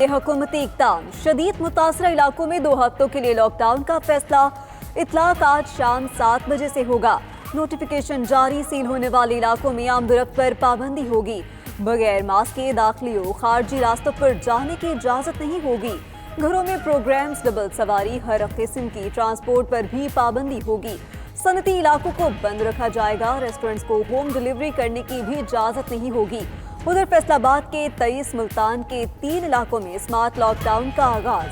बढ़ते हुकूमती इक़दाम, शदीद मुतासरा इलाकों में 2 हफ्तों के लिए लॉकडाउन का फैसला। इतलाक आज शाम 7 बजे से होगा। नोटिफिकेशन जारी, सील होने वाले इलाकों में आमदोरफ्त पर पाबंदी होगी। बगैर मास्क के दाखिली व खारजी रास्तों पर जाने की इजाज़त नहीं होगी। घरों में प्रोग्राम्स, डबल सवारी, हर किस्म की ट्रांसपोर्ट पर भी पाबंदी होगी। सनती इलाकों को बंद रखा जाएगा। रेस्टोरेंट्स को होम डिलीवरी करने की भी इजाज़त नहीं होगी। उधर फैसलाबाद के 23, मुल्तान के 3 इलाकों में स्मार्ट लॉकडाउन का आगाज।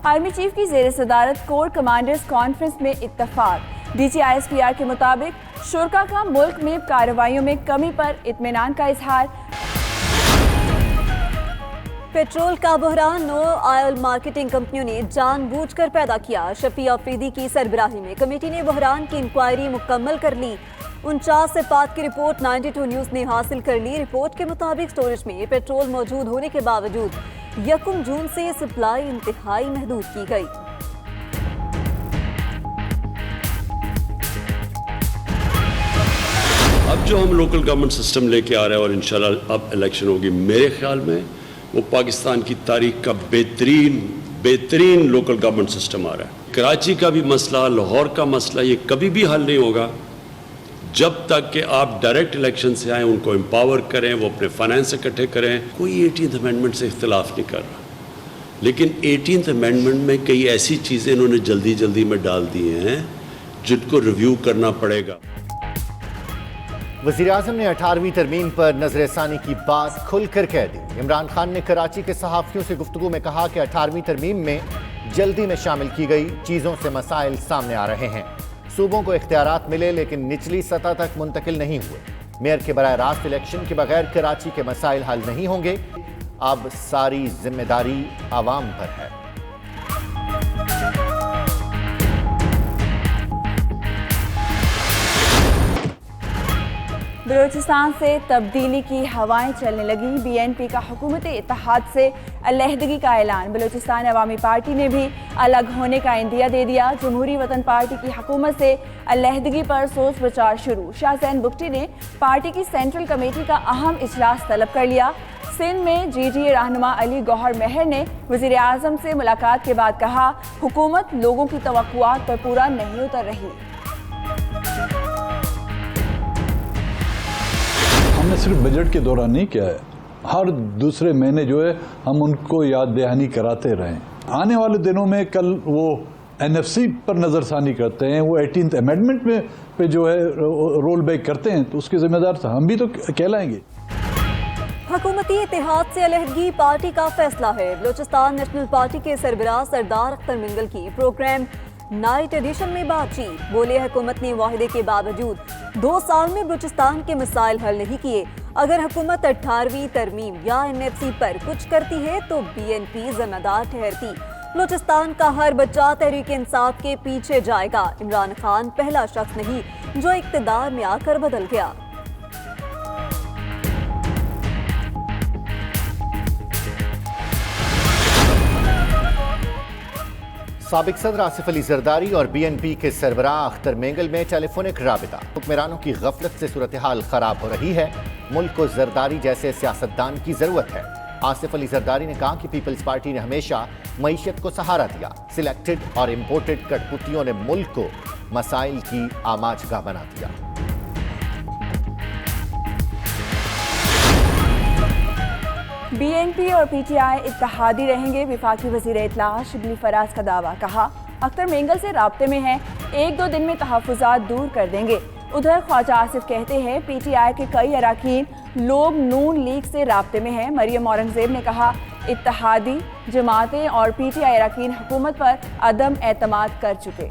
आर्मी चीफ की जेर सदारत कोर कमांडर्स कॉन्फ्रेंस में इत्तफाक। DGISPR के मुताबिक शुरका का मुल्क में कार्रवाइयों में कमी पर इत्मीनान का इजहार। पेट्रोल का बहरान 9 ऑयल मार्केटिंग कंपनियों ने जानबूझकर पैदा किया। शफी अफरीदी की सरबराही में कमेटी ने बहरान की इंक्वायरी मुकम्मल कर ली। 49 सिफात की रिपोर्ट 92 न्यूज़ ने हासिल कर ली। रिपोर्ट के मुताबिक स्टोरेज में पेट्रोल मौजूद होने के बावजूद 1 जून से सप्लाई इंतहाई महदूद की गई। अब जो हम लोकल गवर्नमेंट सिस्टम लेके आ रहे हैं और इंशाल्लाह अब इलेक्शन होगी, मेरे ख्याल में वो पाकिस्तान की तारीख का बेहतरीन लोकल गवर्नमेंट सिस्टम आ रहा है। कराची का भी मसला, लाहौर का मसला, ये कभी भी हल नहीं होगा जब तक कि आप डायरेक्ट इलेक्शन से आए, उनको एम्पावर करें, वो अपने फाइनेंस इकट्ठे करें। कोई 18th अमेंडमेंट से इख्तिलाफ नहीं कर रहा, लेकिन 18th अमेंडमेंट में कई ऐसी चीज़ें इन्होंने जल्दी में डाल दी हैं जिनको रिव्यू करना पड़ेगा। वज़ीर-ए-आज़म ने 18वीं तरमीम पर नज़र-ए-सानी की बात खुलकर कह दी। इमरान खान ने कराची के सहाफ़ियों से गुफ्तगू में कहा कि 18वीं तरमीम में जल्दी में शामिल की गई चीज़ों से मसाइल सामने आ रहे हैं। सूबों को इख्तियारात मिले लेकिन निचली सतह तक मुंतकिल नहीं हुए। मेयर के बराह रास्त इलेक्शन के बगैर कराची के मसाइल हल नहीं होंगे। अब सारी जिम्मेदारी आवाम पर है। बलूचिस्तान से तब्दीली की हवाएं चलने लगी। BNP का हुकूमत इत्तेहाद से अलहदगी का ऐलान। बलूचिस्तान अवामी पार्टी ने भी अलग होने का इंदिया दे दिया। जमहूरी वतन पार्टी की हुकूमत से अलहदगी पर सोच विचार शुरू। शाहजैन बुगटी ने पार्टी की सेंट्रल कमेटी का अहम इजलास तलब कर लिया। सिंध में GGA रहनुमा अली गौहर मेहर ने वज़ीर-ए-आज़म से मुलाकात के बाद कहा, हुकूमत लोगों की तवक्कुआत पर पूरा नहीं उतर रही। हमने सिर्फ बजट के दौरान नहीं किया है, हर दूसरे महीने जो है हम उनको याद दहानी कराते रहे। आने वाले दिनों में कल वो NFC पर नज़रसानी करते हैं, वो 18th अमेंडमेंट में पे जो है रोल बैक करते हैं, तो उसके जिम्मेदार हम भी तो कहलाएंगे। हुकूमती इत्तेहाद से अलहदगी पार्टी का फैसला है। बलूचिस्तान नेशनल पार्टी के सरबराह सरदार अख्तर मिंगल की प्रोग्राम नाइट एडिशन में बातचीत। बोले, हुकूमत ने वाहिदे के बावजूद 2 साल में बलूचिस्तान के मसाइल हल नहीं किए। अगर हुकूमत 18वीं तरमीम या NFC पर कुछ करती है तो BNP जिम्मेदार ठहरती। बलूचिस्तान का हर बच्चा तहरीक इंसाफ के पीछे जाएगा। इमरान खान पहला शख्स नहीं जो इक्तदार में आकर बदल गया। साबिक सदर आसिफ अली जरदारी और BNP के सरबराह अख्तर मेंगल में टेलीफोनिक राबिता। हुक्मरानों की गफलत से सूरत हाल खराब हो रही है। मुल्क को जरदारी जैसे सियासतदान की जरूरत है। आसिफ अली जरदारी ने कहा कि पीपल्स पार्टी ने हमेशा मईशत को सहारा दिया। सिलेक्टेड और इम्पोर्टेड कठपुतलियों ने मुल्क को मसाइल की आमाजगाह बना दिया। BNP और PTI इत्तेहादी रहेंगे। विफाकी वज़ीर इत्तलाह शिबली फराज का दावा। कहा, अख्तर मेंगल से राब्ते में हैं, 1-2 दिन में तहफ़्फ़ुज़ात दूर कर देंगे। उधर ख्वाजा आसिफ कहते हैं PTI के कई अराकीन लोग नून लीग से राब्ते में हैं। मरियम औरंगज़ेब ने कहा, इत्तेहादी जमातें और PTI अराकीन हुकूमत पर अदम एतमाद कर चुके।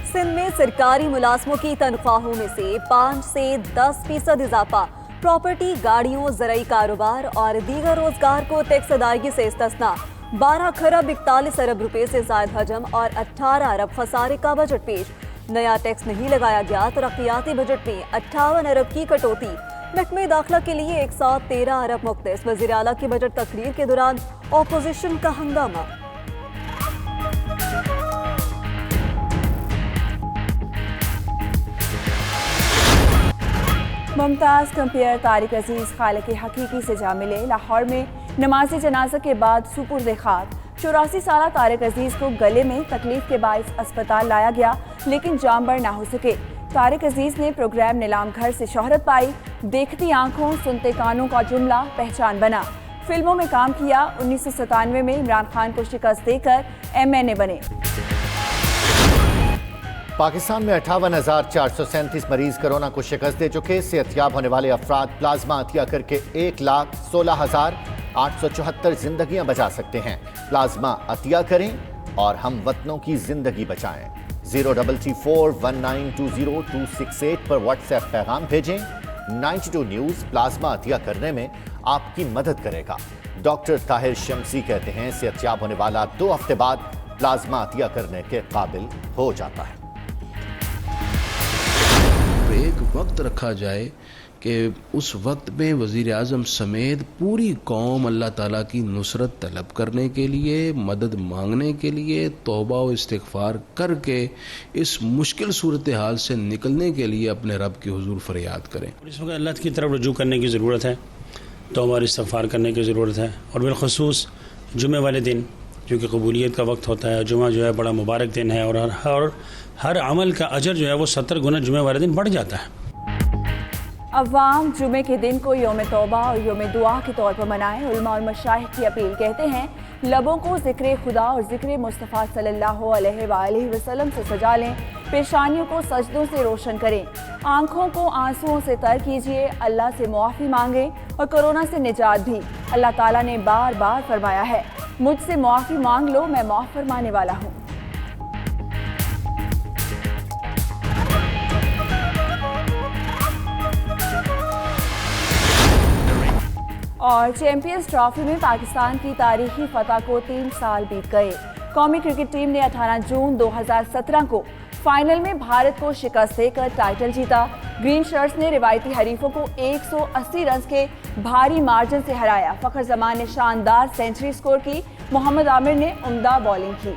सिंध में सरकारी मुलाजमों की तनख्वाहों में से 5 से 10% इजाफा। प्रॉपर्टी, गाड़ियों, ज़राई कारोबार और दीगर रोजगार को टैक्स अदायगी से इस्तिस्ना। 12 खरब 41 अरब रुपए से ज़ायद हजम और 18 अरब खसारे का बजट पेश। नया टैक्स नहीं लगाया गया। तरक्याती बजट में 58 अरब की कटौती। महकमे दाखिला के लिए 113 अरब मुख्तस। वज़ीर आला की बजट तकरीर के दौरान ऑपोजिशन का हंगामा। मुमताज़ कंपेयर तारिक अजीज खालिक हकीकी से जा मिले। लाहौर में नमाज जनाजा के बाद सुपुर्द खाक 84 साला तारिक अजीज को गले में तकलीफ के बायस अस्पताल लाया गया, लेकिन जामबर ना हो सके। तारिक अजीज ने प्रोग्राम नीलाम घर से शोहरत पाई। देखती आंखों सुनते कानों का जुमला पहचान बना। फिल्मों में काम किया। 1997 में इमरान खान को शिकस्त देकर MNA बने। पाकिस्तान में 58,437 मरीज कोरोना को शिकस्त दे चुके। सेहतयाब होने वाले अफराद प्लाज्मा अतिया करके 1,16,874 जिंदगियां बचा सकते हैं। प्लाज्मा अतिया करें और हम वतनों की जिंदगी बचाएं। 03341920 पर व्हाट्सएप पैगाम भेजें। 92 न्यूज प्लाज्मा अतिया करने में आपकी मदद करेगा। डॉक्टर ताहिर शमसी कहते हैं सेहतयाब होने वाला 2 हफ्ते बाद प्लाज्मा अतिया करने के काबिल हो जाता है। एक वक्त रखा जाए कि उस वक्त में वज़ीर आज़म समेत पूरी कौम अल्लाह ताला की नुसरत तलब करने के लिए, मदद मांगने के लिए, तौबा व इस्तिग़फ़ार करके इस मुश्किल सूरत हाल से निकलने के लिए अपने रब की हुजूर फरियाद करें। इस वक्त अल्लाह की तरफ रुजू करने की ज़रूरत है, तौबा और इस्तिग़फ़ार करने की ज़रूरत है। और बिलख़ुसूस जुमे वाले दिन जो कि कबूलियत का वक्त होता है, जुमा जो है बड़ा मुबारक दिन है और हर अमल का अजर जो है वो 70 गुना जुमे वाले दिन बढ़ जाता है। अवाम जुमे के दिन को यौम तौबा और यौम दुआ के तौर पर मनाएं। उलमा और मशाइख की अपील कहते हैं लबों को ज़िक्र खुदा और ज़िक्र मुस्तफ़ा सल्लल्लाहु अलैहि वसल्लम से सजा लें। पेशानियों को सजदों से रोशन करें। आंखों को आंसुओं से तर कीजिए। अल्लाह से मुआफ़ी मांगें और कोरोना से निजात भी। अल्लाह ताला ने बार बार फरमाया है, मुझसे मुआफ़ी मांग लो, मैं मुआफ़ फरमाने वाला हूँ। और चैंपियंस ट्रॉफी में पाकिस्तान की तारीखी फतह को 3 साल बीत गए। कौमी क्रिकेट टीम ने 18 जून 2017 को फाइनल में भारत को शिकस्त देकर टाइटल जीता। ग्रीन शर्ट्स ने रिवायती हरीफों को 180 रन के भारी मार्जिन से हराया। फखर जमान ने शानदार सेंचुरी स्कोर की। मोहम्मद आमिर ने उम्दा बॉलिंग की।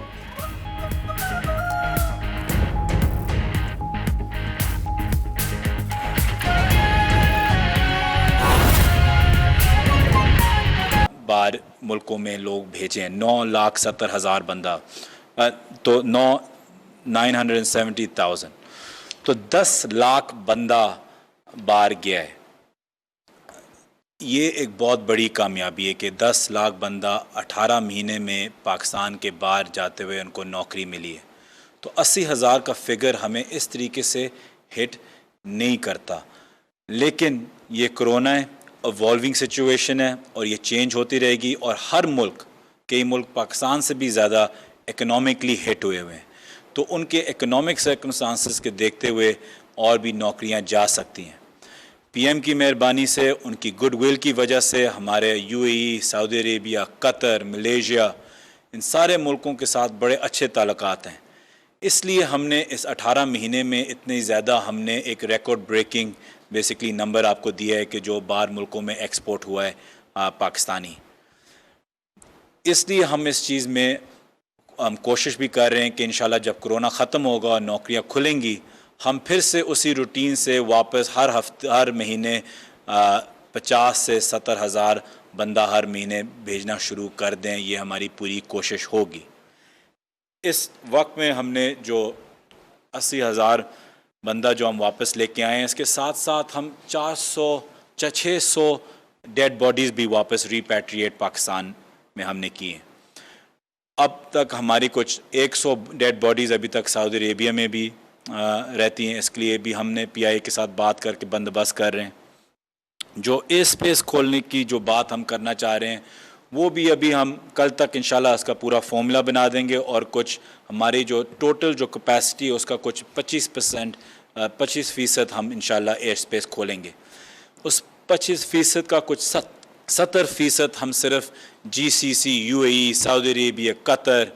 बार मुल्कों में लोग भेजे हैं 9,70,000 बंदा, तो 970,000, तो 10 लाख बंदा बाहर गया है। ये एक बहुत बड़ी कामयाबी है कि 10 लाख बंदा 18 महीने में पाकिस्तान के बाहर जाते हुए उनको नौकरी मिली है। तो 80,000 का फिगर हमें इस तरीके से हिट नहीं करता, लेकिन ये कोरोना है, इवॉल्विंग सिचुएशन है और ये चेंज होती रहेगी। और हर मुल्क, कई मुल्क पाकिस्तान से भी ज़्यादा इकोनॉमिकली हिट हुए हैं, तो उनके इकोनॉमिक सर्कमस्टांसेस के देखते हुए और भी नौकरियां जा सकती हैं। PM की मेहरबानी से, उनकी गुडविल की वजह से हमारे UAE, Saudi Arabia, Qatar, Malaysia, इन सारे मुल्कों के साथ बड़े अच्छे ताल्लुकात हैं। इसलिए हमने इस 18 महीने में इतने ज़्यादा हमने एक रिकॉर्ड ब्रेकिंग बेसिकली नंबर आपको दिया है कि जो बाहर मुल्कों में एक्सपोर्ट हुआ है पाकिस्तानी। इसलिए हम इस चीज़ में हम कोशिश भी कर रहे हैं कि इंशाल्लाह जब कोरोना ख़त्म होगा और नौकरियां खुलेंगी, हम फिर से उसी रूटीन से वापस हर महीने 50 से 70,000 बंदा हर महीने भेजना शुरू कर दें। ये हमारी पूरी कोशिश होगी। इस वक्त में हमने जो 80,000 बंदा जो हम वापस लेके आए हैं, इसके साथ साथ हम 600 डेड बॉडीज़ भी वापस रिपैट्रिएट पाकिस्तान में हमने की हैं। अब तक हमारी कुछ 100 डेड बॉडीज़ अभी तक सऊदी अरेबिया में भी रहती हैं। इसके लिए भी हमने PIA के साथ बात करके बंदोबस्त कर रहे हैं। जो एयर स्पेस खोलने की जो बात हम करना चाह रहे हैं, वो भी अभी हम कल तक इंशाल्लाह इसका पूरा फॉर्मूला बना देंगे और कुछ हमारी जो टोटल जो कैपेसिटी है उसका कुछ 25% हम इंशाल्लाह एयर स्पेस खोलेंगे। उस 25% का कुछ 70% हम सिर्फ GCC, UAE, Saudi Arabia, Qatar,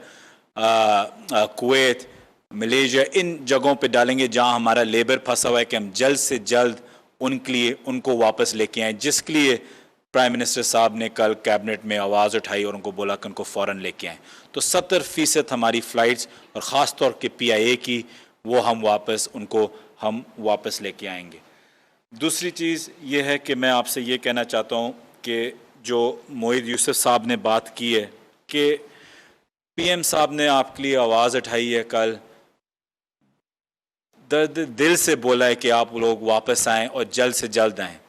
Kuwait, Malaysia, इन जगहों पे डालेंगे जहां हमारा लेबर फंसा हुआ है कि हम जल्द से जल्द उनको वापस लेके आएँ, जिसके लिए प्राइम मिनिस्टर साहब ने कल कैबिनेट में आवाज़ उठाई और उनको बोला कि उनको फ़ौरन लेके आएँ। तो 70% हमारी फ़्लाइट्स और ख़ास तौर के PIA की वो हम वापस लेके आएंगे। दूसरी चीज़ ये है कि मैं आपसे ये कहना चाहता हूँ कि जो मोहित यूसुफ साहब ने बात की है कि PM साहब ने आपके लिए आवाज़ उठाई है, कल दर्द दिल से बोला है कि आप लोग वापस आएँ और जल्द से जल्द आएँ।